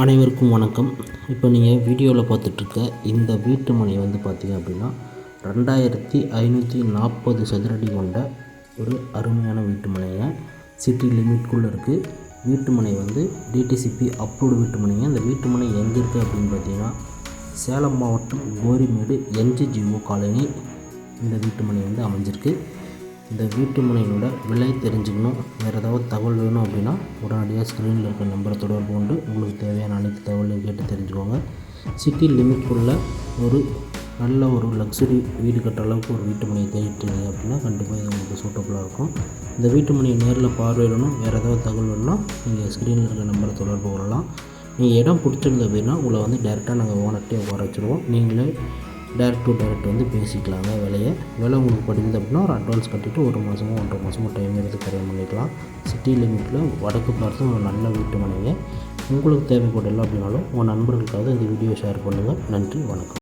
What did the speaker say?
அனைவருக்கும் வணக்கம். இப்போ நீங்கள் வீடியோவில் பார்த்துட்ருக்க இந்த வீட்டு மனை வந்து பார்த்திங்க அப்படின்னா 2540 சதுரடி கொண்ட ஒரு அருமையான வீட்டு மனைங்க. சிட்டி லிமிட்குள்ளே இருக்குது. வீட்டு மனை வந்து டிடிசிபி அப்ரூவ்டு வீட்டு மனைங்க. இந்த வீட்டு மனை எங்கே இருக்குது அப்படின்னு பார்த்தீங்கன்னா சேலம் மாவட்டம் கோரிமேடு என்ஜிஓ காலனி இந்த வீட்டு மனை வந்து அமைஞ்சிருக்கு. இந்த வீட்டு மனையோட விலை தெரிஞ்சுக்கணும், வேறு ஏதாவது தகவல் வேணும் அப்படின்னா உடனடியாக ஸ்க்ரீனில் இருக்கிற நம்பரை தொடர்பு கொண்டு உங்களுக்கு தேவையான அனைத்து தகவலையும் கேட்டு தெரிஞ்சுக்கோங்க. சிட்டி லிமிட்குள்ள நல்ல ஒரு லக்ஸுரி வீடு கட்டுற அளவுக்கு ஒரு வீட்டு மனையை தேடிட்டீங்க அப்படின்னா கண்டிப்பாக இது உங்களுக்கு சூட்டபுளாக இருக்கும். இந்த வீட்டு மனையை நேரில் பார்வையிடணும், வேறு ஏதாவது தகவல் வேணும்னா நீங்கள் ஸ்க்ரீனில் இருக்கிற நம்பரை தொடர்பு கொள்ளலாம். நீங்கள் இடம் பிடிச்சிருந்தது அப்படின்னா உங்களை வந்து டேரெக்டாக நாங்கள் ஓனர்கிட்டே உட்கார வச்சுருவோம். நீங்களே டேரெக்ட் டு டேரெக்ட் வந்து பேசிக்கலாங்க. விலை உங்களுக்கு படிக்குது அப்படின்னா ஒரு அட்வான்ஸ் கட்டிவிட்டு 1 மாதமோ 1.5 மாதமோ டைம் எடுத்து கரையம் பண்ணிக்கலாம். சிட்டி லிமிட்டில் வடக்கு பார்த்து ஒரு நல்ல வீட்டு மனைங்க. உங்களுக்கு தேவைப்படலை அப்படின்னாலும் உங்கள் நண்பர்களுக்காக இந்த வீடியோ ஷேர் பண்ணுங்கள். நன்றி, வணக்கம்.